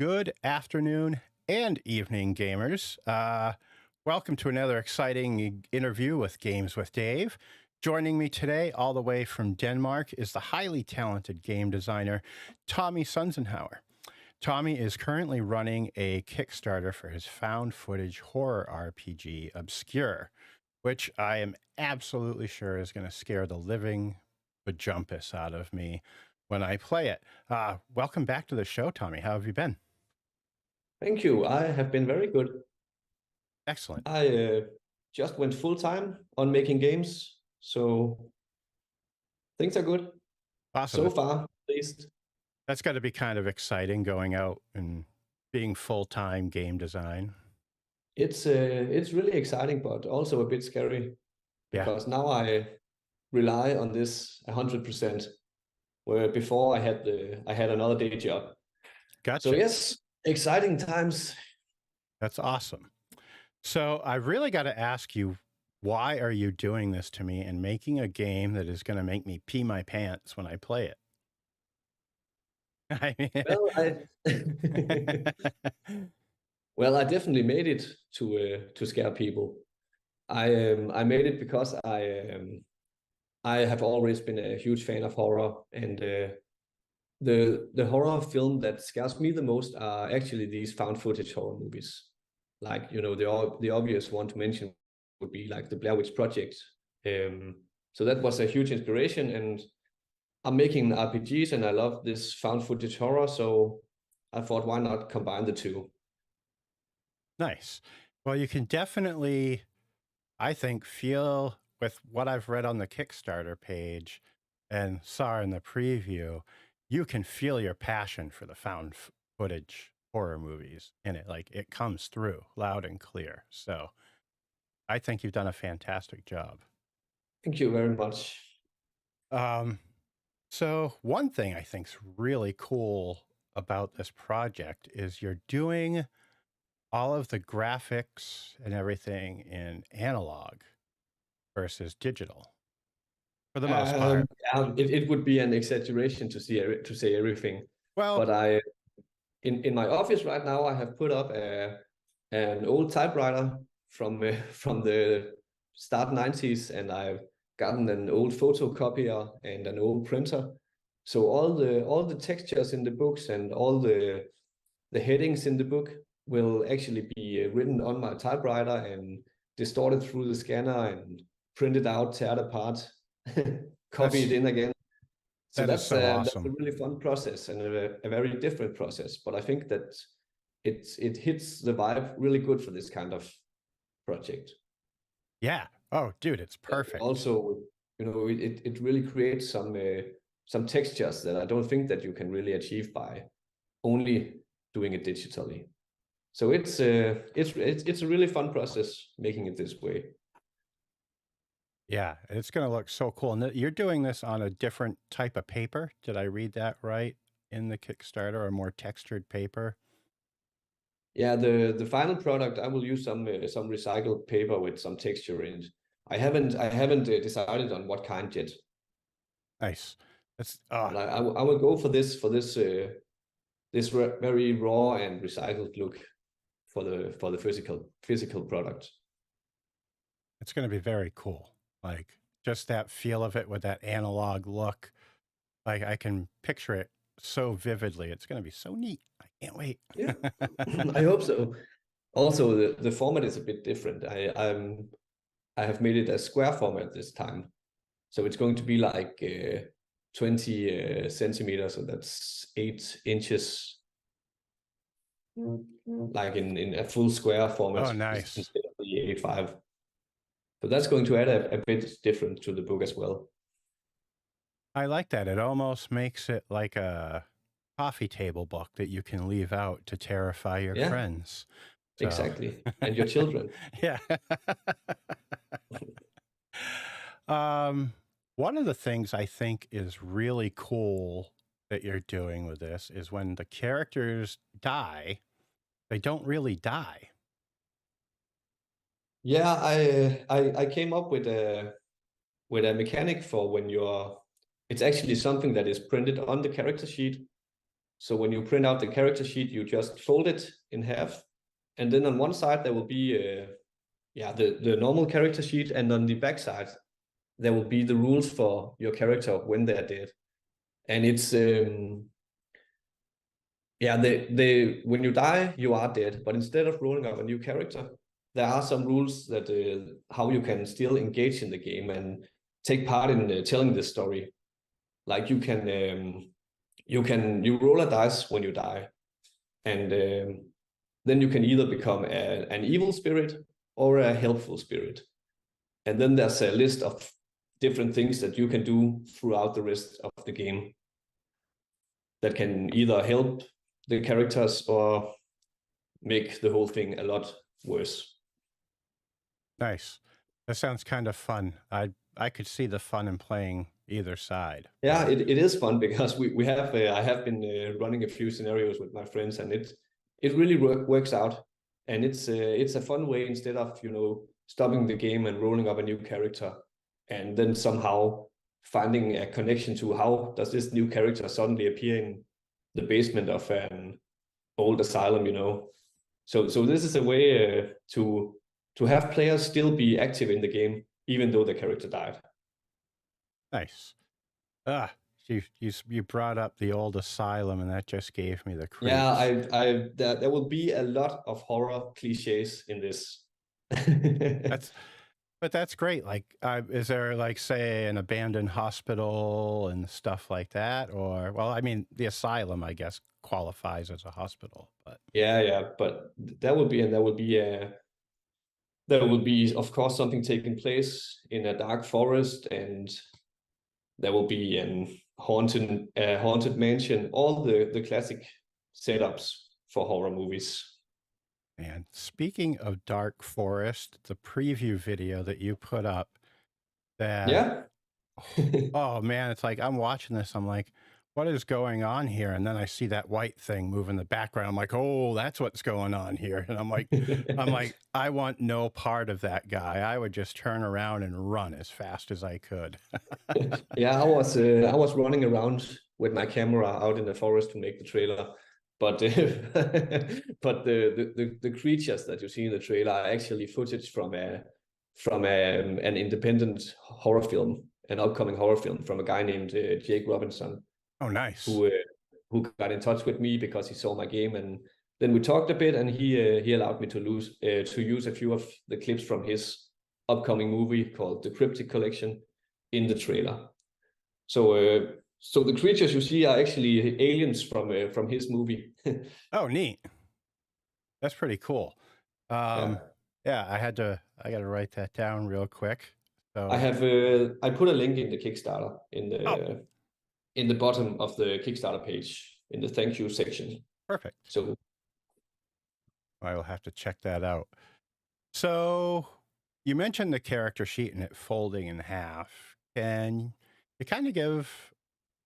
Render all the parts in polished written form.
Good afternoon and evening, gamers. Welcome to another exciting interview with Games with Dave. Joining me today, all the way from Denmark, is the highly talented game designer, Tommy Sunzenauer. Tommy is currently running a Kickstarter for his found footage horror RPG, Obscure, which I am absolutely sure is going to scare the living bejumpus out of me when I play it. Welcome back to the show, Tommy. How have you been? Thank you. I have been very good. Excellent. I just went full time on making games, so things are good Awesome. so far, at least. That's got to be kind of exciting, going out and being full-time game design. It's really exciting, but also a bit scary because now I rely on this 100%, where before I had another day job. Gotcha. So yes, exciting times. That's awesome. So I really got to ask you, why are you doing this to me and making a game that is going to make me pee my pants when I play it? Well, I definitely made it to scare people. I made it because I have always been a huge fan of horror, and the horror film that scares me the most are actually these found footage horror movies. Like, the obvious one to mention would be like the Blair Witch Project. So that was a huge inspiration, and I'm making RPGs and I love this found footage horror, so I thought, why not combine the two? Nice. Well, you can definitely, I think, feel with what I've read on the Kickstarter page and saw in the preview, you can feel your passion for the found footage horror movies in it. Like, it comes through loud and clear. So I think you've done a fantastic job. Thank you very much. So one thing I think is really cool about this project is you're doing all of the graphics and everything in analog versus digital for the most part. It would be an exaggeration to say everything. Well, but in my office right now, I have put up an old typewriter from the start 90s, and I've gotten an old photocopier and an old printer. So all the textures in the books and all the headings in the book will actually be written on my typewriter and distorted through the scanner and printed out, teared apart, copied in again. So that's awesome. That's a really fun process and a very different process. But I think that it hits the vibe really good for this kind of project. Yeah. Oh, dude, it's perfect. And also, it really creates some textures that I don't think that you can really achieve by only doing it digitally. So it's a really fun process making it this way. Yeah, it's going to look so cool. And you're doing this on a different type of paper. Did I read that right in the Kickstarter, a more textured paper? Yeah, the final product, I will use some recycled paper with some texture in it. I haven't decided on what kind yet. Nice. That's I will go for this very raw and recycled look for the physical product. It's going to be very cool. Like, just that feel of it with that analog look. Like, I can picture it so vividly. It's going to be so neat. I can't wait. Yeah, I hope so. Also, the format is a bit different. I have made it a square format this time, so it's going to be like 20 centimeters, so that's 8 inches, like in a full square format. Oh, nice. Instead of the A5. So that's going to add a bit different to the book as well. I like that. It almost makes it like a coffee table book that you can leave out to terrify your friends. So. Exactly. And your children. Yeah. One of the things I think is really cool that you're doing with this is when the characters die, they don't really die. Yeah, I came up with a mechanic for when it's actually something that is printed on the character sheet. So when you print out the character sheet, you just fold it in half, and then on one side there will be the normal character sheet, and on the back side there will be the rules for your character when they're dead. And it's when you die, you are dead. But instead of rolling up a new character, there are some rules that how you can still engage in the game and take part in telling the story. Like you roll a dice when you die, and then you can either become an evil spirit or a helpful spirit. And then there's a list of different things that you can do throughout the rest of the game that can either help the characters or make the whole thing a lot worse. Nice. That sounds kind of fun. I could see the fun in playing either side. Yeah, it is fun because we have I have been running a few scenarios with my friends, and it really works out, and it's a fun way instead of stopping the game and rolling up a new character and then somehow finding a connection to how does this new character suddenly appear in the basement of an old asylum, So this is a way to have players still be active in the game even though the character died. Nice. You brought up the old asylum, and that just gave me the creeps. Yeah, there will be a lot of horror cliches in this. That's great. Like, is there, like, say, an abandoned hospital and stuff like that? Or, well, I mean, the asylum, I guess, qualifies as a hospital, but but there will be of course something taking place in a dark forest, and there will be an haunted mansion, all the classic setups for horror movies. And speaking of dark forest, the preview video that you put up, that oh man, it's like I'm watching this, I'm like, what is going on here? And then I see that white thing move in the background. I'm like, oh, that's what's going on here. And I'm like, I want no part of that guy. I would just turn around and run as fast as I could. Yeah, I was running around with my camera out in the forest to make the trailer, but but the creatures that you see in the trailer are actually footage from an independent horror film, an upcoming horror film from a guy named Jake Robinson. Oh, nice. Who got in touch with me because he saw my game, and then we talked a bit, and he allowed me to use a few of the clips from his upcoming movie called The Cryptic Collection in the trailer. So the creatures you see are actually aliens from his movie. Oh, neat. That's pretty cool. Yeah, I got to write that down real quick. So I put a link in the Kickstarter in the bottom of the Kickstarter page in the thank you section. Perfect. So I will have to check that out. So you mentioned the character sheet and it folding in half. Can you kind of give,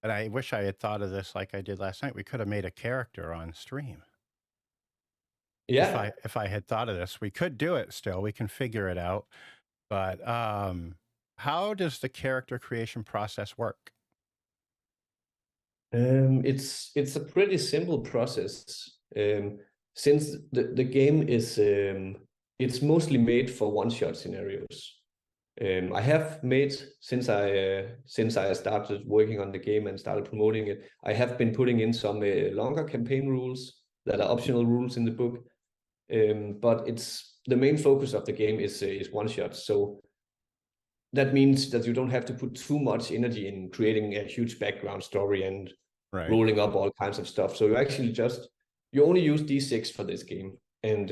and I wish I had thought of this like I did last night, we could have made a character on stream. Yeah. If I had thought of this, we could do it still. We can figure it out. But how does the character creation process work? It's a pretty simple process. Since the game is it's mostly made for one-shot scenarios. I have made since I started working on the game and started promoting it, I have been putting in some longer campaign rules that are optional rules in the book. But it's the main focus of the game is one shot. So that means that you don't have to put too much energy in creating a huge background story and rolling up all kinds of stuff. So you actually you only use D6 for this game, and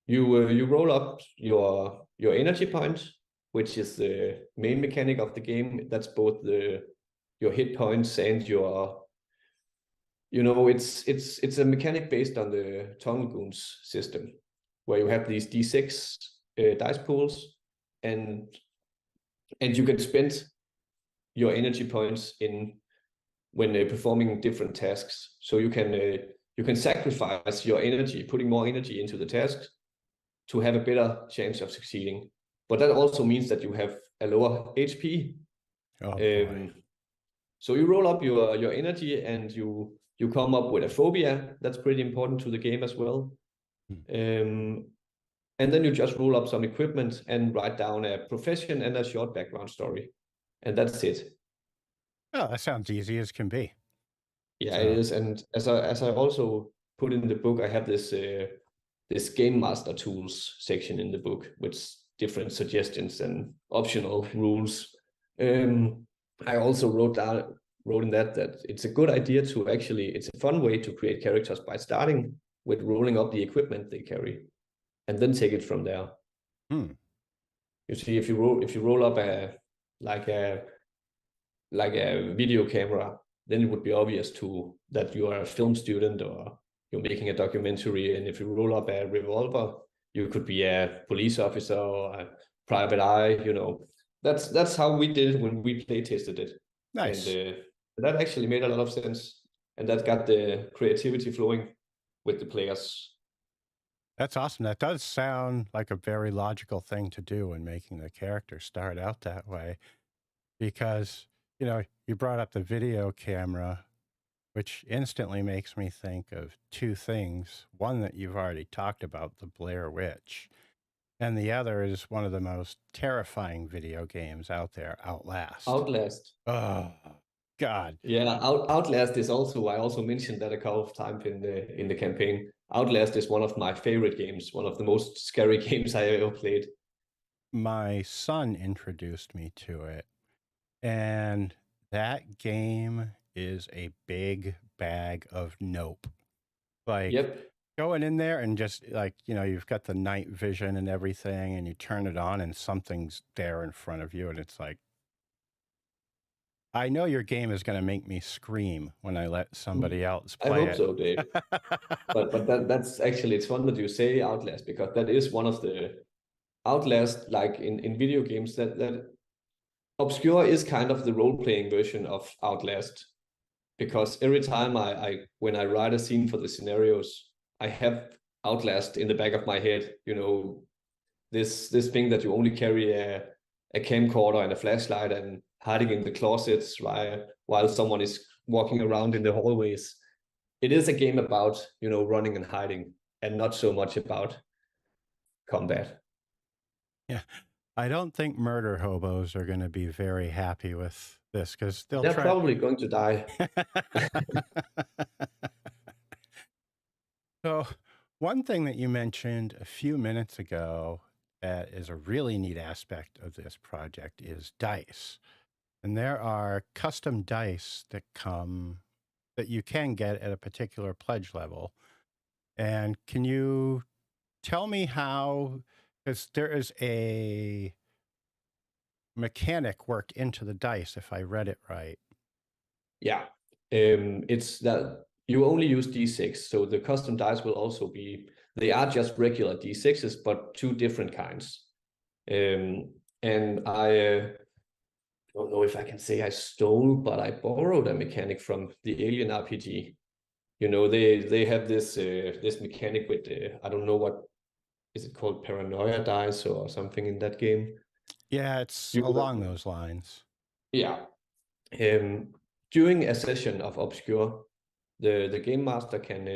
you roll up your energy point, which is the main mechanic of the game. That's both your hit points and your it's a mechanic based on the Tunnel Goons system, where you have these D6 dice pools, and you can spend your energy points when performing different tasks. So you can sacrifice your energy, putting more energy into the tasks to have a better chance of succeeding. But that also means that you have a lower HP. Oh, boy. So you roll up your energy, and you You come up with a phobia. That's pretty important to the game as well. And then you just roll up some equipment and write down a profession and a short background story. And that's it. Oh, that sounds easy as can be. Yeah, So. it is. And as I also put in the book, I have this this game master tools section in the book with different suggestions and optional rules. I also wrote in that it's a good idea to actually, it's a fun way to create characters by starting with rolling up the equipment they carry and then take it from there. You see, if you roll up like a video camera, then it would be obvious that you are a film student or you're making a documentary. And if you roll up a revolver, you could be a police officer or a private eye. That's how we did it when we play tested it. Nice. And that actually made a lot of sense, and that got the creativity flowing with the players. That's awesome. That does sound like a very logical thing to do when making the character start out that way, because, you brought up the video camera, which instantly makes me think of two things. One that you've already talked about, the Blair Witch, and the other is one of the most terrifying video games out there, Outlast. Outlast. Oh, God. Yeah, Outlast is also, I also mentioned that a couple of times in the campaign. Outlast is one of my favorite games, one of the most scary games I ever played. My son introduced me to it, and that game is a big bag of nope. Like, Yep. going in there and just you've got the night vision and everything, and you turn it on and something's there in front of you, and it's like, I know your game is going to make me scream when I let somebody else play it. I hope so, Dave. but that's actually, it's fun that you say Outlast, because that is one of the Outlast, like in video games, that Obscure is kind of the role-playing version of Outlast, because every time when I write a scene for the scenarios, I have Outlast in the back of my head. This thing that you only carry a camcorder and a flashlight and hiding in the closets while someone is walking around in the hallways. It is a game about running and hiding, and not so much about combat. Yeah, I don't think murder hobos are going to be very happy with this, because they're probably going to die. So, one thing that you mentioned a few minutes ago that is a really neat aspect of this project is dice. And there are custom dice that you can get at a particular pledge level. And can you tell me how, because there is a mechanic worked into the dice, if I read it right. Yeah, it's that you only use D6, so the custom dice will also they are just regular D6s, but two different kinds. And I don't know if I can say I stole, but I borrowed a mechanic from the Alien RPG. They have this mechanic with I don't know, what is it called, paranoia dice or something in that game. Yeah, it's along those lines. Yeah. During a session of Obscure, the game master can,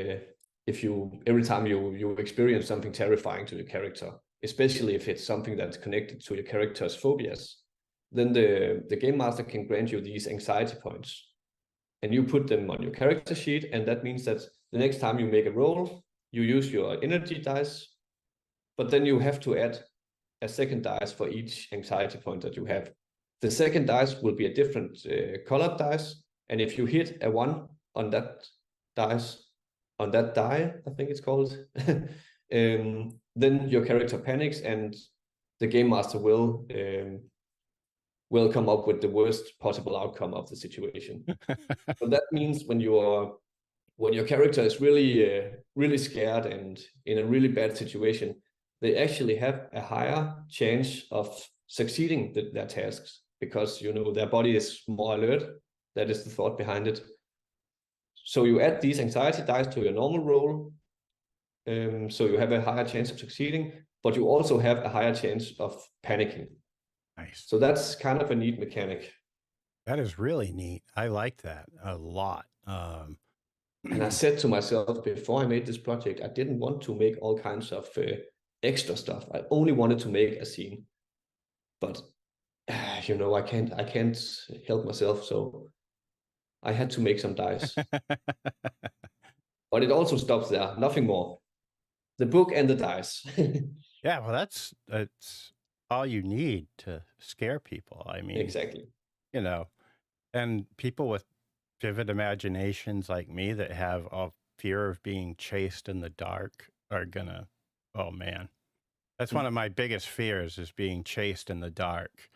every time you experience something terrifying to your character, especially if it's something that's connected to your character's phobias, then the game master can grant you these anxiety points, and you put them on your character sheet. And that means that the next time you make a roll, you use your energy dice, but then you have to add a second dice for each anxiety point that you have. The second dice will be a different colored dice, and if you hit a 1 on that dice, on that die, I think it's called, then your character panics, and the game master will come up with the worst possible outcome of the situation. So that means when your character is really scared and in a really bad situation, they actually have a higher chance of succeeding their tasks, because their body is more alert. That is the thought behind it. So you add these anxiety dice to your normal roll, so you have a higher chance of succeeding, but you also have a higher chance of panicking. Nice. So that's kind of a neat mechanic. That is really neat. I like that a lot. And I said to myself before I made this project, I didn't want to make all kinds of extra stuff. I only wanted to make a scene. But I can't help myself, so I had to make some dice. But it also stops there, nothing more. The book and the dice. Yeah, well, that's all you need to scare people. I mean, Exactly. And people with vivid imaginations like me that have a fear of being chased in the dark are gonna, oh man, that's one of my biggest fears, is being chased in the dark.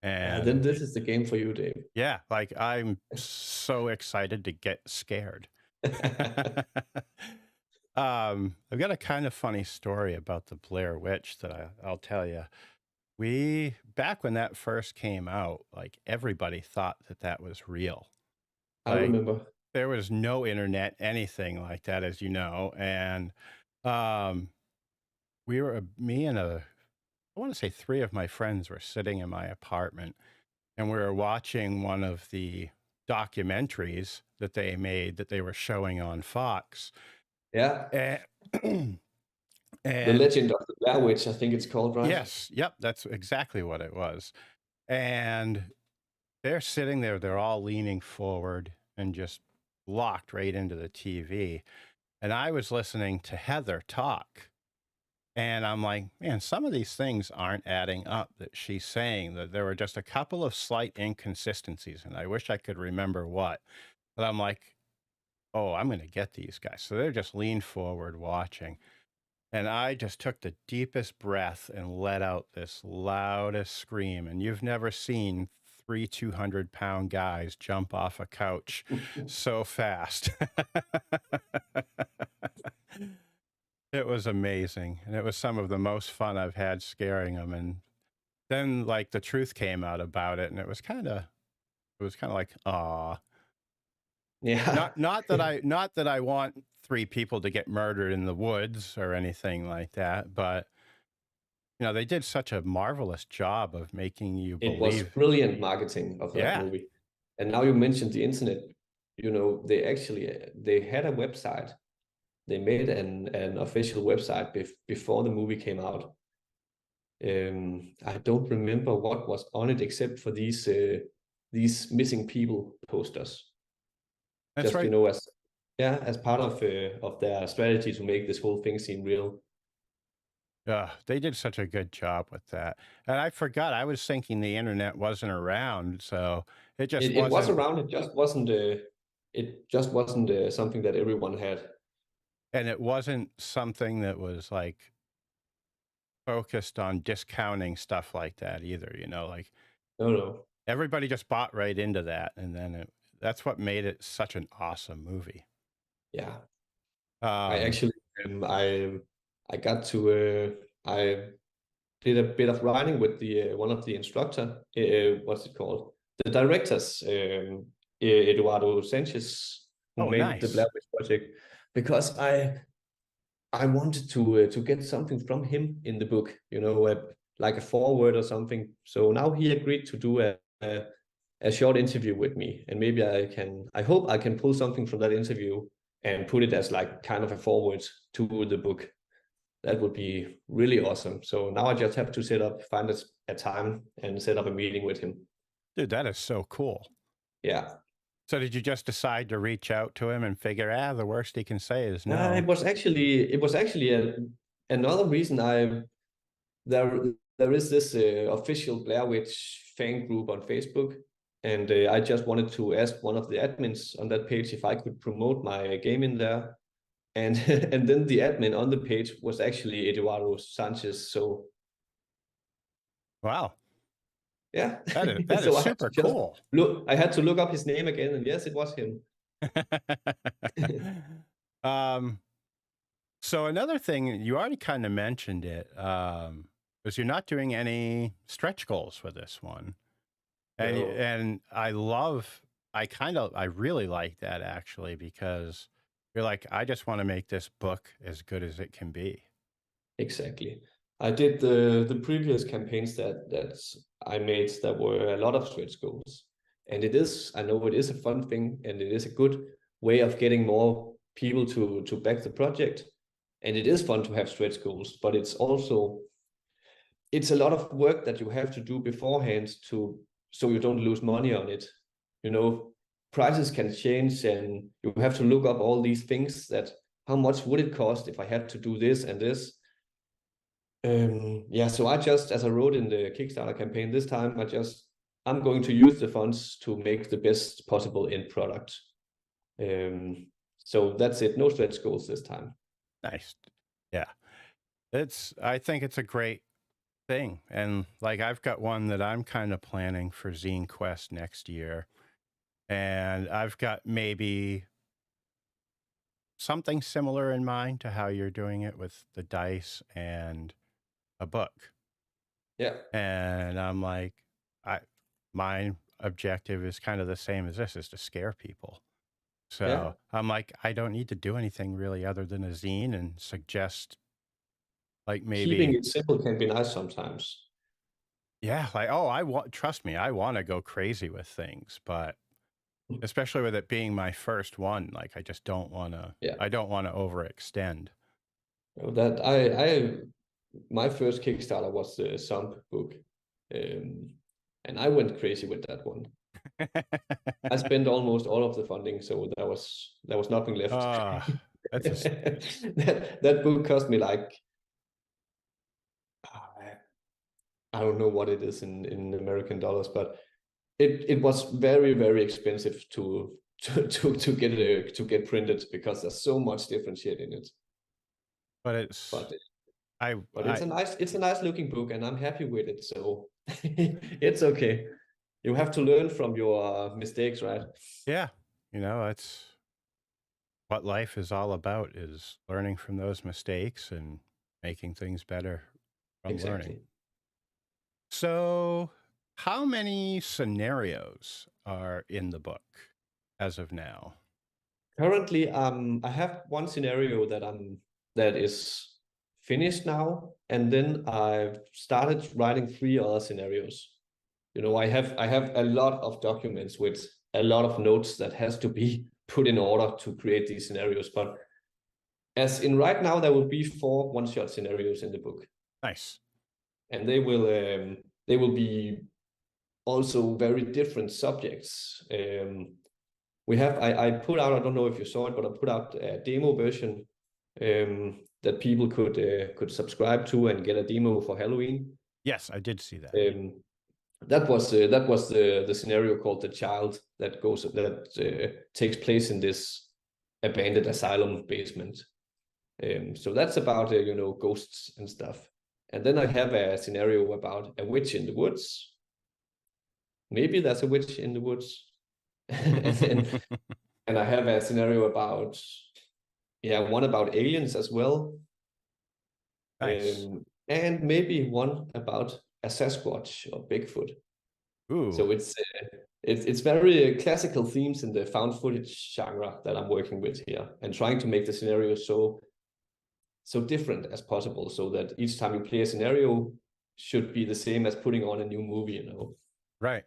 Then And this is the game for you, Dave. yeah, like I'm so excited to get scared. I've got a kind of funny story about the Blair Witch that I'll tell you. Back when that first came out, like everybody thought that was real. I Like remember. there was no internet, anything like that, as you know. And um, me and I want to say 3 of my friends were sitting in my apartment, and we were watching one of the documentaries that they made that they were showing on Fox. Yeah. And, The and Legend of the Blair Witch, I think it's called, right? yes, yep, that's exactly what it was. And they're sitting there, they're all leaning forward and just locked right into the TV. And I was listening to Heather talk. And I'm like, man, some of these things aren't adding up that she's saying. That there were just a couple of slight inconsistencies. And I wish I could remember what. But I'm like, oh, I'm going to get these guys. So they're just leaned forward watching. And I just took the deepest breath and let out this loudest scream. And you've never seen 3 200-pound guys jump off a couch so fast. It was amazing. And it was some of the most fun I've had scaring them. And then like the truth came out about it, and it was kind of like, aw. Yeah. Not that I want 3 people to get murdered in the woods or anything like that, but they did such a marvelous job of making you It was believe. brilliant marketing of that Yeah. movie. And now you mentioned the internet, they had a website. They made an official website before the movie came out. I don't remember what was on it except for these missing people posters. That's Just right. as part of their strategy to make this whole thing seem real. They did such a good job with that. And I forgot, I was thinking the internet wasn't around, so it just It was wasn't. around. It just wasn't. Something that everyone had. And it wasn't something that was like focused on discounting stuff like that either, like No. everybody just bought right into that. And then that's what made it such an awesome movie. Yeah. I actually, I got to, I did a bit of writing with the one of the instructor. What's it called? The directors, Eduardo Sanchez, who Oh, made the Blair nice. Witch Project, because I wanted to get something from him in the book, like a foreword or something. So now he agreed to do a short interview with me, and maybe I hope I can pull something from that interview and put it as like kind of a forward to the book. That would be really awesome. So now I just have to find a time and set up a meeting with him. Dude, that is so cool. Yeah. So did you just decide to reach out to him and figure, the worst he can say is no? It was actually another reason there is this official Blair Witch fan group on Facebook, and I just wanted to ask one of the admins on that page if I could promote my game in there, and and then the admin on the page was actually Eduardo Sanchez. So Wow. yeah, That so is I had super to just cool. look. I had to look up his name again, and yes, it was him. So another thing, you already kind of mentioned it, is you're not doing any stretch goals for this one. And No. and I really like that actually, because you're like, I just want to make this book as good as it can be. Exactly. I did the previous campaigns that I made that were a lot of stretch goals. And I know it is a fun thing and it is a good way of getting more people to back the project. And it is fun to have stretch goals, but it's a lot of work that you have to do beforehand so you don't lose money on it. Prices can change, and you have to look up all these things, that how much would it cost if I had to do this and this. So I just, as I wrote in the Kickstarter campaign this time, I'm going to use the funds to make the best possible end product. So that's it. No stretch goals this time. Nice. Yeah. I think it's a great thing. And like, I've got one that I'm kind of planning for Zine Quest next year. And I've got maybe something similar in mind to how you're doing it with the dice and a book. Yeah. And I'm like, my objective is kind of the same as this, is to scare people. So Yeah. I'm like, I don't need to do anything really other than a zine, and suggest like maybe Keeping it simple can be nice sometimes. Yeah, like, trust me, I want to go crazy with things, but especially with it being my first one, like I just don't want to. Yeah. I don't want to overextend. That my first Kickstarter was the Sump book, and I went crazy with that one. I spent almost all of the funding, so there was nothing left. That's that book cost me like, I don't know what it is in American dollars, but it was very, very expensive to get printed, because there's so much different shit in it. but it's But I it's a nice looking book, and I'm happy with it, so it's okay. You have to learn from your mistakes, right? Yeah, that's what life is all about, is learning from those mistakes and making things better from learning. So, how many scenarios are in the book as of now? Currently, I have one scenario that is finished now, and then I've started writing 3 other scenarios. I have a lot of documents with a lot of notes that has to be put in order to create these scenarios. But as in right now, there will be 4 one-shot scenarios in the book. Nice. And they will be also very different subjects. I put out, I don't know if you saw it, but I put out a demo version that people could subscribe to and get a demo for Halloween. Yes, I did see that. That was the scenario called The Child, that takes place in this abandoned asylum basement. So that's about ghosts and stuff. And then I have a scenario about a witch in the woods. Maybe there's a witch in the woods. and I have a scenario about one about aliens as well. Nice. And maybe one about a Sasquatch or Bigfoot. Ooh. So it's very classical themes in the found footage genre that I'm working with here, and trying to make the scenario so different as possible, so that each time you play a scenario should be the same as putting on a new movie, Right.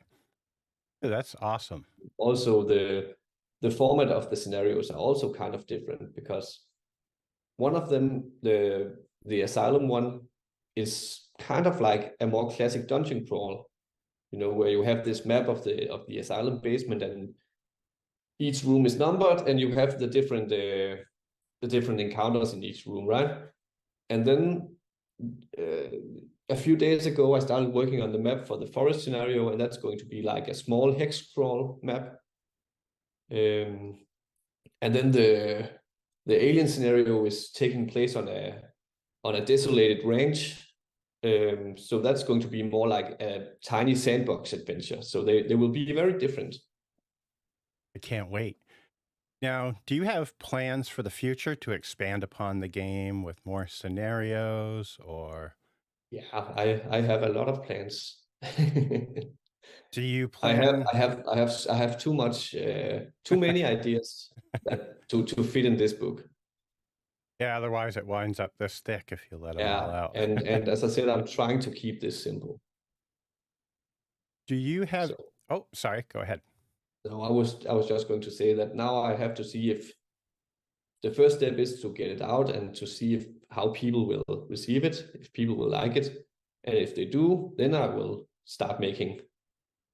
Yeah, that's awesome. Also, the format of the scenarios are also kind of different, because one of them, the asylum one, is kind of like a more classic dungeon crawl, where you have this map of the asylum basement, and each room is numbered, and you have the different encounters in each room, right? And then a few days ago, I started working on the map for the forest scenario, and that's going to be like a small hex crawl map. And then the alien scenario is taking place on a desolated ranch. So that's going to be more like a tiny sandbox adventure. So they will be very different. I can't wait. Now, do you have plans for the future to expand upon the game with more scenarios, or? Yeah, I have a lot of plans. Do you plan? I have too many ideas to fit in this book. Yeah, otherwise it winds up this thick if you let them all out. and as I said, I'm trying to keep this simple. Do you have? Oh, sorry. Go ahead. No, I was just going to say that now I have to see if the first step is to get it out and to see if how people will receive it, if people will like it. And if they do, then I will start making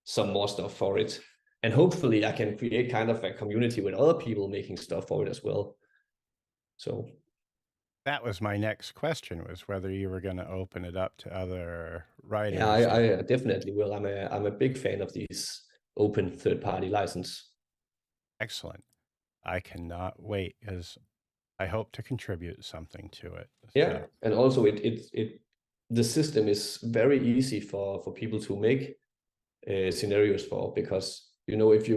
some more stuff for it. And hopefully I can create kind of a community with other people making stuff for it as well. So that was my next question, was whether you were going to open it up to other writers. yeah, I definitely will. I'm a big fan of these open third-party license. Excellent. I cannot wait, because I hope to contribute something to it. Yeah, So. and also the system is very easy for people to make scenarios for, because if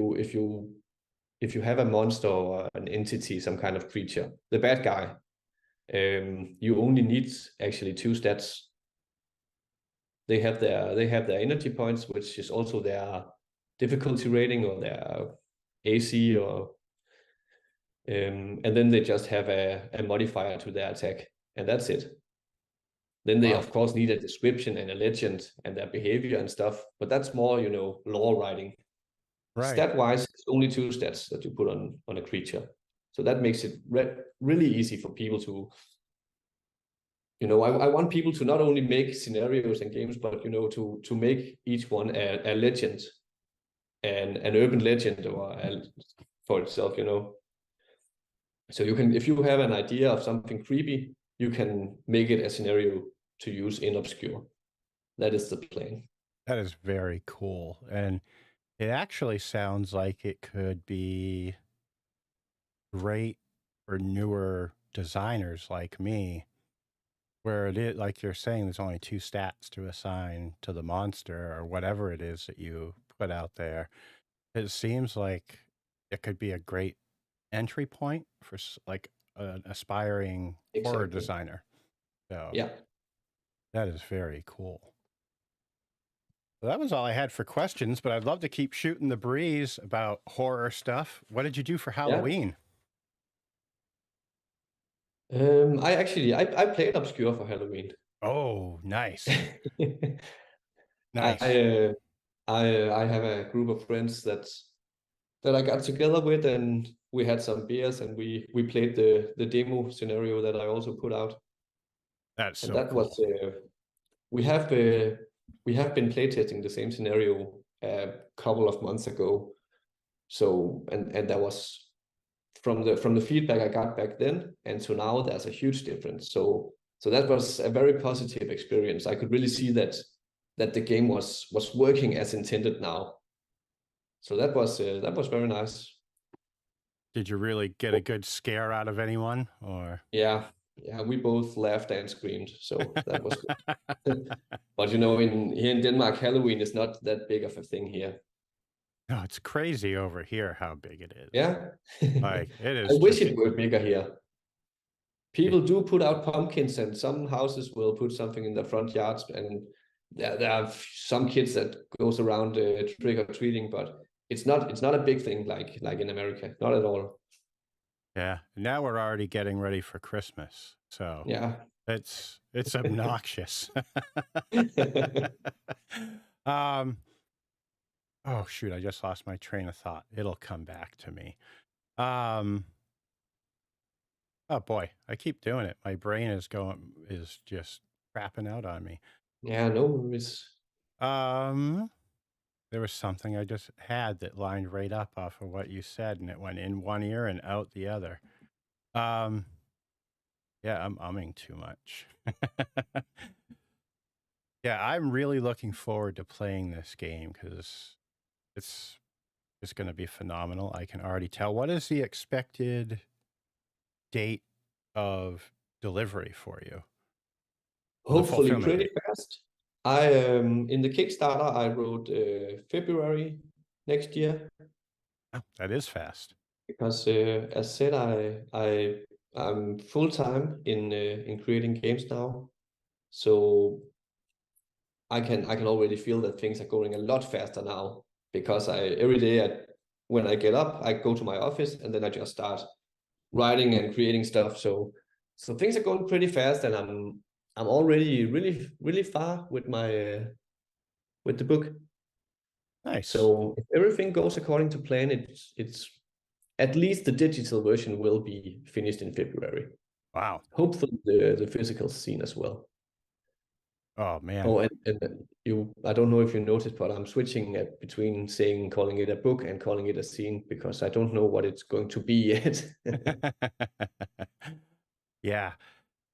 you have a monster or an entity, some kind of creature, the bad guy, you only need actually 2 stats. They have their energy points, which is also their difficulty rating or their AC, or and then they just have a modifier to their attack, and that's it. Then they of course need a description and a legend and their behavior and stuff, but that's more lore writing. Right. Stat wise, it's only 2 stats that you put on a creature, so that makes it really easy for people to. I want people to not only make scenarios and games, but to make each one a legend, and an urban legend for itself. So you can, if you have an idea of something creepy, you can make it a scenario to use in Obscure. That is the plan. That is very cool, and it actually sounds like it could be great for newer designers like me, where it is, like you're saying, there's only 2 stats to assign to the monster or whatever it is that you put out there. It seems like it could be a great entry point for like an aspiring horror designer. So yeah, that is very cool. So that was all I had for questions, but I'd love to keep shooting the breeze about horror stuff. What did you do for Halloween? I played Obscure for Halloween. Oh, nice. Nice. I have a group of friends that I got together with, and we had some beers, and we played the demo scenario that I also put out. That's so and that cool. was we have been playtesting the same scenario a couple of months ago. So and that was from the feedback I got back then, and so now there's a huge difference. So that was a very positive experience. I could really see that the game was working as intended now. So that was very nice. Did you really get a good scare out of anyone, or? Yeah, we both laughed and screamed, so that was good. But here in Denmark, Halloween is not that big of a thing here. No, it's crazy over here how big it is. Yeah. Like, it is. I wish it were bigger here. People do put out pumpkins, and some houses will put something in their front yards, and there are some kids that goes around trick or treating, but it's not a big thing like in America, not at all. Yeah, now we're already getting ready for Christmas, so yeah, it's obnoxious. Oh shoot, I just lost my train of thought. It'll come back to me. Oh boy, I keep doing it. My brain is just crapping out on me. Yeah, no worries. There was something I just had that lined right up off of what you said, and it went in one ear and out the other. Yeah, I'm umming too much. Yeah, I'm really looking forward to playing this game, because it's going to be phenomenal. I can already tell. What is the expected date of delivery for you? Hopefully pretty fast. I in the Kickstarter I wrote February next year. Oh, that is fast. Because as said, I'm full time in creating games now, so I can already feel that things are going a lot faster now, because every day when I get up, I go to my office, and then I just start writing and creating stuff. So things are going pretty fast, and I'm already really far with my with the book. Nice. So if everything goes according to plan, it's at least the digital version will be finished in February. Wow. Hopefully the physical scene as well. Oh man. Oh, and you, I don't know if you noticed, but I'm switching between calling it a book and calling it a scene because I don't know what it's going to be yet. Yeah.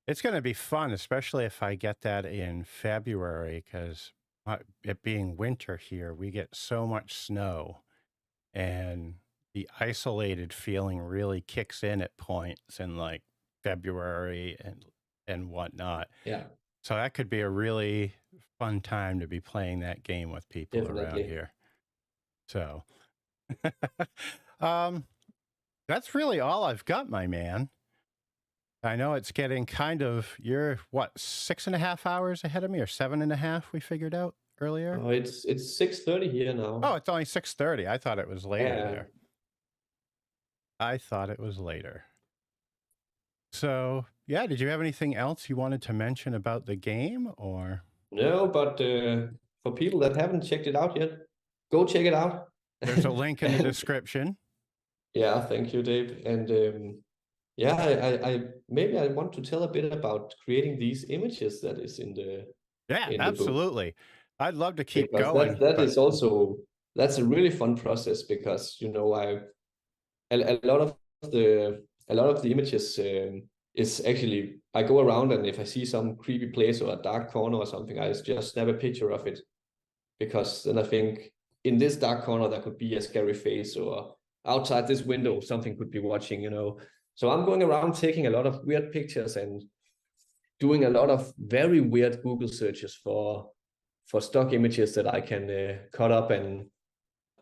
It's going to be fun, especially if I get that in February, because it being winter here, we get so much snow, and the isolated feeling really kicks in at points in like February and whatnot. Yeah, So that could be a really fun time to be playing that game with people around definitely. here. So um, that's really all I've got, my man. I know it's getting kind of, you're what, 6.5 hours ahead of me, or 7.5, we figured out earlier? Oh, it's 6:30 here Oh, now. it's only 6:30. I thought it was later Yeah. there. I thought it was later. So, yeah, did you have anything else you wanted to mention about the game, or? No, but for people that haven't checked it out yet, go check it out. There's a link in the And description. yeah, thank you, Dave. And yeah, I maybe I want to tell a bit about creating these images that is Yeah, in the book, absolutely. I'd love to keep because going, that but is also that's a really fun process because a lot of the images is actually I go around, and if I see some creepy place or a dark corner or something, I just snap a picture of it, because then I think in this dark corner there could be a scary face, or outside this window something could be watching. So I'm going around taking a lot of weird pictures and doing a lot of very weird Google searches for stock images that I can cut up and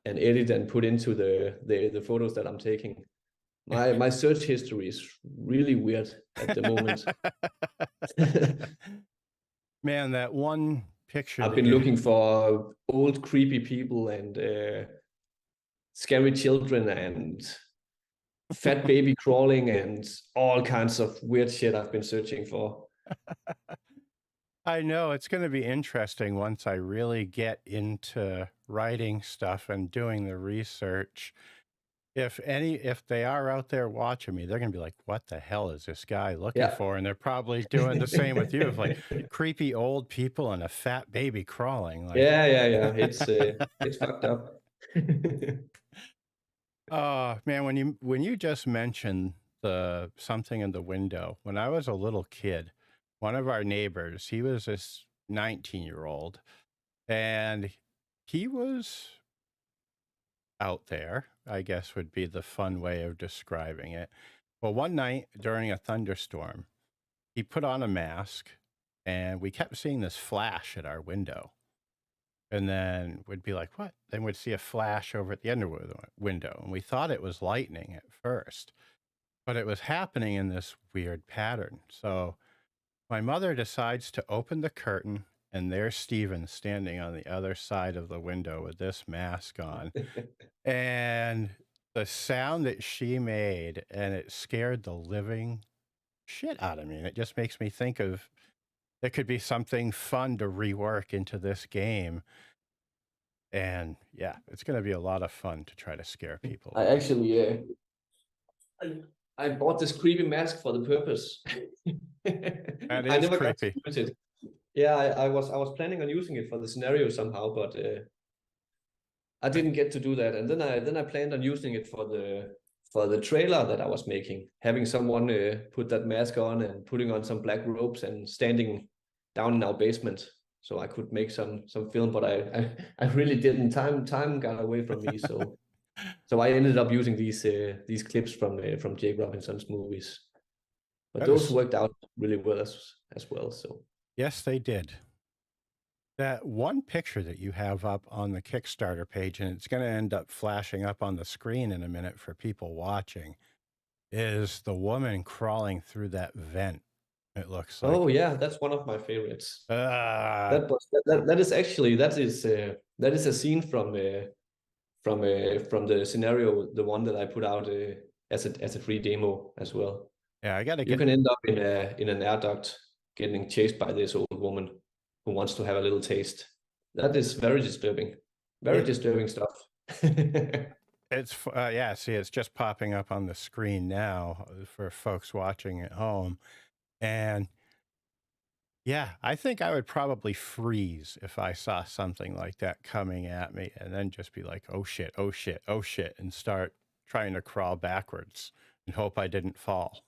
edit and put into the photos that I'm taking. My search history is really weird at the moment. man, that one picture I've that been you looking for old creepy people and scary children and fat baby crawling and all kinds of weird shit I've been searching for. I know it's going to be interesting once I really get into writing stuff and doing the research. If they are out there watching me, they're going to be like, what the hell is this guy looking Yeah. for? And they're probably doing the same with you, of like creepy old people and a fat baby crawling. Like, Yeah. It's fucked up. oh man, when you just mentioned the something in the window, when I was a little kid, one of our neighbors, he was this 19-year-old, and he was out there, I guess would be the fun way of describing it. Well, one night during a thunderstorm, he put on a mask, and we kept seeing this flash at our window. And then we'd be like, what? Then we'd see a flash over at the end of the window. And we thought it was lightning at first, but it was happening in this weird pattern. So my mother decides to open the curtain, and there's Steven standing on the other side of the window with this mask on. And the sound that she made, and it scared the living shit out of me. And it just makes me think of there could be something fun to rework into this game. And yeah, it's going to be a lot of fun to try to scare people I with it. actually I bought this creepy mask for the purpose. That I is never got to creepy. use it. Yeah, I was planning on using it for the scenario somehow, but I didn't get to do that. And then I planned on using it for the trailer that I was making, having someone put that mask on and putting on some black robes and standing down in our basement so I could make some film. But I really didn't. Time got away from me, so I ended up using these clips from Jake Robinson's movies. But That those is, worked out really well as well. So yes, they did. That one picture that you have up on the Kickstarter page, and it's going to end up flashing up on the screen in a minute for people watching, is the woman crawling through that vent. It looks like. oh yeah, that's one of my favorites. Uh, That is actually that is a scene from the scenario, the one that I put out as a free demo as well. yeah, I got to You get. can end up in an air duct getting chased by this old woman who wants to have a little taste. That is very disturbing. Very disturbing stuff. It's yeah. See, it's just popping up on the screen now for folks watching at home, and yeah, I think I would probably freeze if I saw something like that coming at me, and then just be like, "Oh shit! Oh shit! Oh shit!" and start trying to crawl backwards and hope I didn't fall.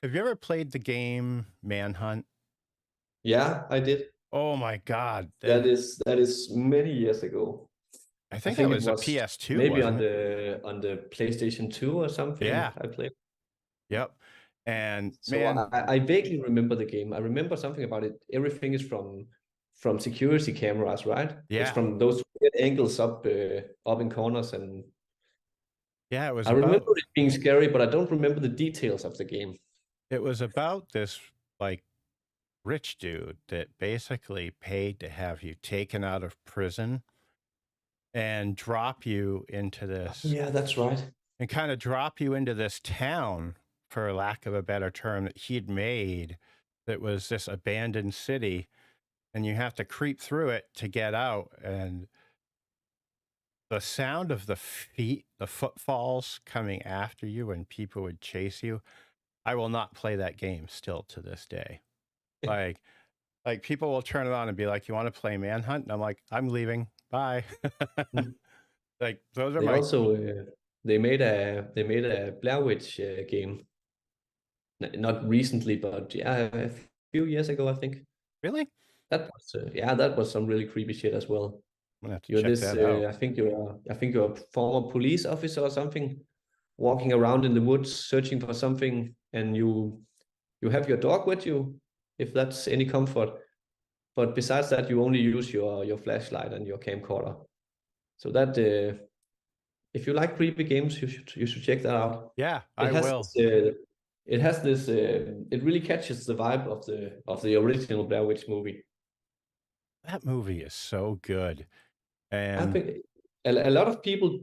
Have you ever played the game Manhunt? Yeah, I did. Oh my God. That is many years ago. I I think that think it was a was PS2, maybe wasn't it? on the PlayStation 2 or something Yeah. I played. Yep. And So man, I vaguely remember the game. I remember something about it. Everything is from security cameras, right? It's yeah. from those weird angles up in corners, and Yeah, it was I remember about it being scary, but I don't remember the details of the game. this like rich dude that basically paid to have you taken out of prison and drop you into this Yeah, that's right. and kind of drop you into this town, for lack of a better term, that he'd made, that was this abandoned city, and you have to creep through it to get out. And the sound of the feet, the footfalls coming after you when people would chase you, I will not play that game still to this day. Like, people will turn it on and be like, "You want to play Manhunt?" And I'm like, "I'm leaving. Bye." Like, those are They my also they made a Blair Witch game. Not recently, but yeah, a few years ago, I think. really. That was yeah, that was some really creepy shit as well. I'm gonna have to You're check this that out. I think you're a former police officer or something, walking around in the woods searching for something, and you have your dog with you, if that's any comfort. But besides that, you only use your flashlight and your camcorder. So that if you like creepy games, you should check that out. Yeah, It I has will. it has this it really catches the vibe of the original Blair Witch movie. That movie is so good. I And think a lot of people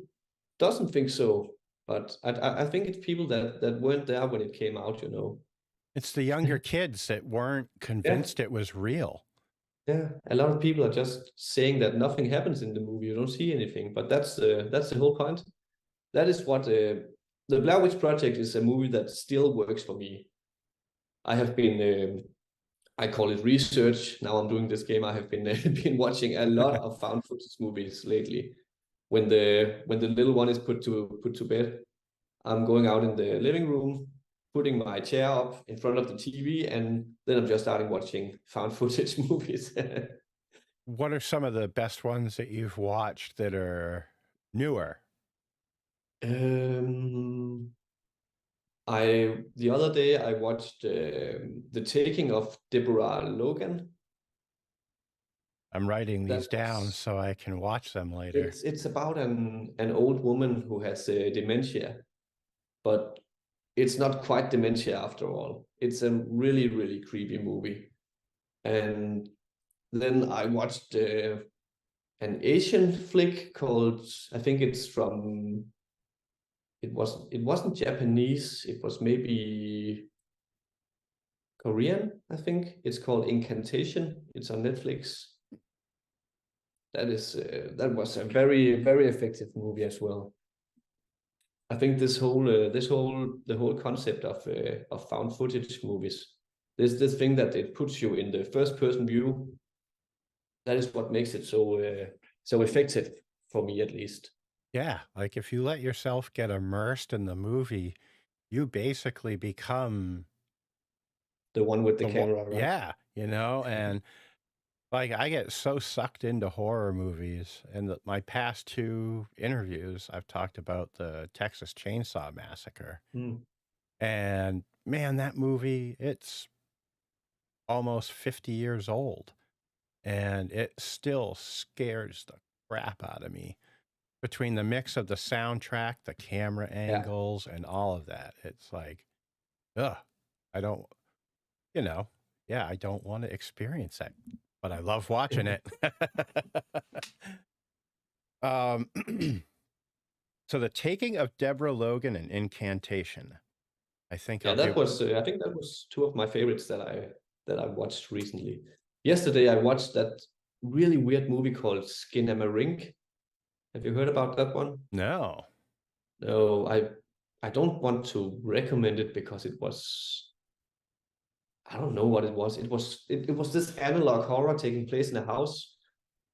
doesn't think so, but I think it's people that weren't there when it came out, you know. it's the younger kids that weren't Yeah, convinced it was real. yeah. A lot of people are just saying that nothing happens in the movie. You don't see anything, but that's the whole point. That is what the Blair Witch Project is, a movie that still works for me. I have been I call it research. Now I'm doing this game. I have been been watching a lot of found footage movies lately. When the little one is put to bed, I'm going out in the living room, putting my chair up in front of the TV, and then I'm just starting watching found footage movies. What are some of the best ones that you've watched that are newer? um, the other day I watched the taking of Deborah Logan. I'm writing That these down was so I can watch them later. it's about an old woman who has dementia, but it's not quite dementia after all. It's a really really creepy movie. And then I watched an Asian flick called, I think it's from, it wasn't Japanese, it was maybe Korean, I think. It's called Incantation. It's on Netflix. That was a very very effective movie as well. I think the whole concept of found footage movies, this thing that it puts you in the first person view, that is what makes it so effective for me at least. Yeah, like if you let yourself get immersed in the movie, you basically become The one with the the one. camera, right? Yeah, and like I get so sucked into horror movies, and my past two interviews, I've talked about the Texas Chainsaw Massacre. Mm. And man, that movie, it's almost 50 years old, and it still scares the crap out of me. Between the mix of the soundtrack, the camera Yeah. angles, and all of that, it's like, ugh, I don't, yeah, I don't want to experience that, but I love watching it. um, so the taking of Deborah Logan and Incantation. I think Yeah, I'll that give. was I think that was two of my favorites that I watched recently. Yesterday I watched that really weird movie called Skinamarink. Have you heard about that one? No. No, I don't want to recommend it because it was, I don't know what it was. It was this analog horror taking place in a house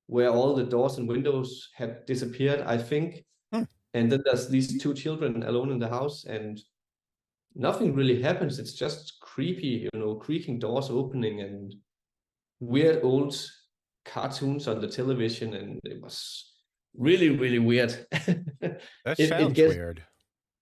where all the doors and windows had disappeared, I think. Hmm. And then there's these two children alone in the house, and nothing really happens. It's just creepy, creaking doors opening and weird old cartoons on the television, and it was really, really weird. That It sounds gets weird.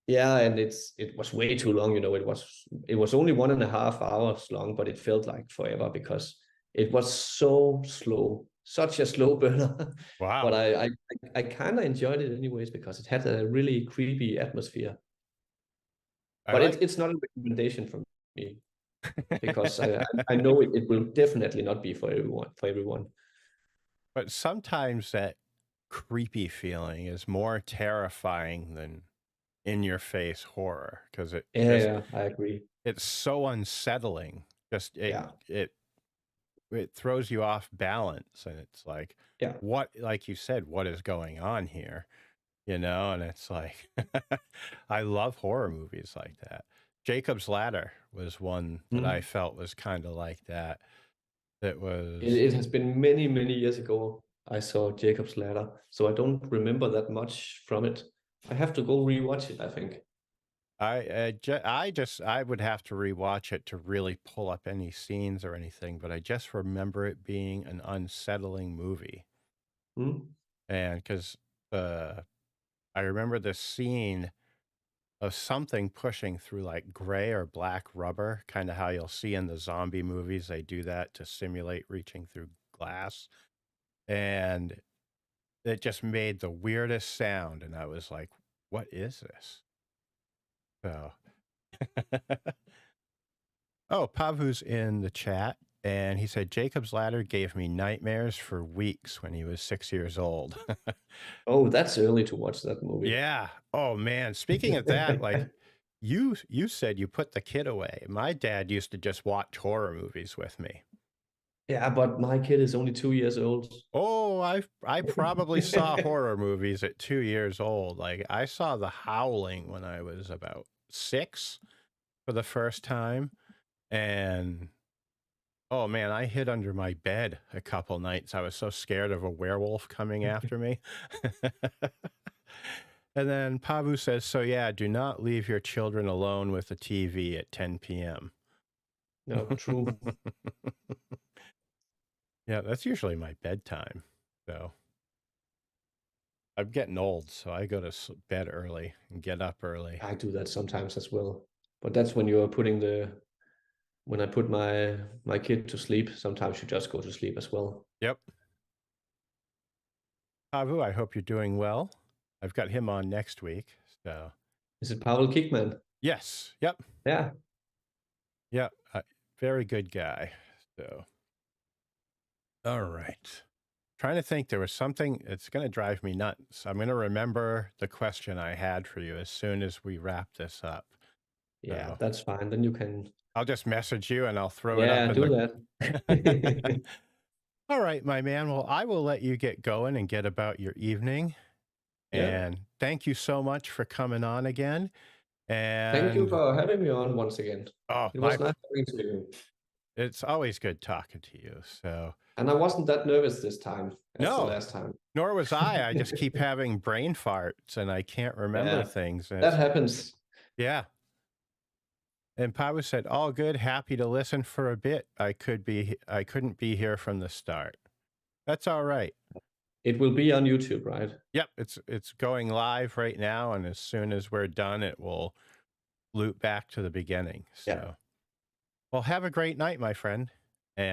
Yeah, and it was way too long. It was only 1.5 hours long, but it felt like forever because it was so slow, such a slow burner. But Wow. I kind of enjoyed it anyways because it had a really creepy atmosphere. I But like it's not a recommendation from me because I know it will definitely not be for everyone. For everyone. but sometimes that creepy feeling is more terrifying than in your face horror because it Yeah, just yeah, I agree. it's so unsettling. Just Yeah, it throws you off balance, and it's like, yeah. what, like you said, what is going on here? And it's like, I love horror movies like that. Jacob's Ladder was one that I Mm. felt was kind of like that. It It, was, it has been many, many years ago I saw Jacob's Ladder, so I don't remember that much from it. I have to go rewatch it, I think. I would have to rewatch it to really pull up any scenes or anything, but I just remember it being an unsettling movie. Hmm? And because I remember this scene of something pushing through like gray or black rubber, kind of how you'll see in the zombie movies. They do that to simulate reaching through glass. And it just made the weirdest sound. And I was like, what is this? So, oh, Pavu's in the chat. And he said, Jacob's Ladder gave me nightmares for weeks when he was 6 years old. Oh, that's early to watch that movie. Yeah. Oh, man. Speaking of that, like, you said you put the kid away. My dad used to just watch horror movies with me. Yeah, but my kid is only 2 years old. Oh, I probably saw horror movies at 2 years old. Like I saw The Howling when I was about 6 for the first time. And oh man, I hid under my bed a couple nights. I was so scared of a werewolf coming after me. And then Pavu says, so yeah, do not leave your children alone with the TV at 10 p.m. No, true. Yeah, that's usually my bedtime. So I'm getting old, so I go to bed early and get up early. I do that sometimes as well. But that's when I put my kid to sleep, sometimes you just go to sleep as well. Yep. Pavu, I hope you're doing well. I've got him on next week. So Is it Pavel Kickman? yes. Yep. Yeah. Yep. Very good guy. So all right. Trying to think, there was something, it's going to drive me nuts. I'm going to remember the question I had for you as soon as we wrap this up. Yeah, So that's fine. Then you can, I'll just message you and I'll throw it up yeah, in do the. that. All right, my man. Well, I will let you get going and get about your evening. Yeah. And thank you so much for coming on again. Thank you And for having me on once again. oh, It was nice talking to you. it's always good talking to you. So And I wasn't that nervous this time as the no, last time. nor was I. I just keep having brain farts and I can't remember Yeah, things. And that happens. yeah. And Papa said, all good, happy to listen for a bit. I couldn't be here from the start. That's all right. It will be on YouTube, right? Yep, it's going live right now, and as soon as we're done, it will loop back to the beginning. So Yeah. well, have a great night, my friend. And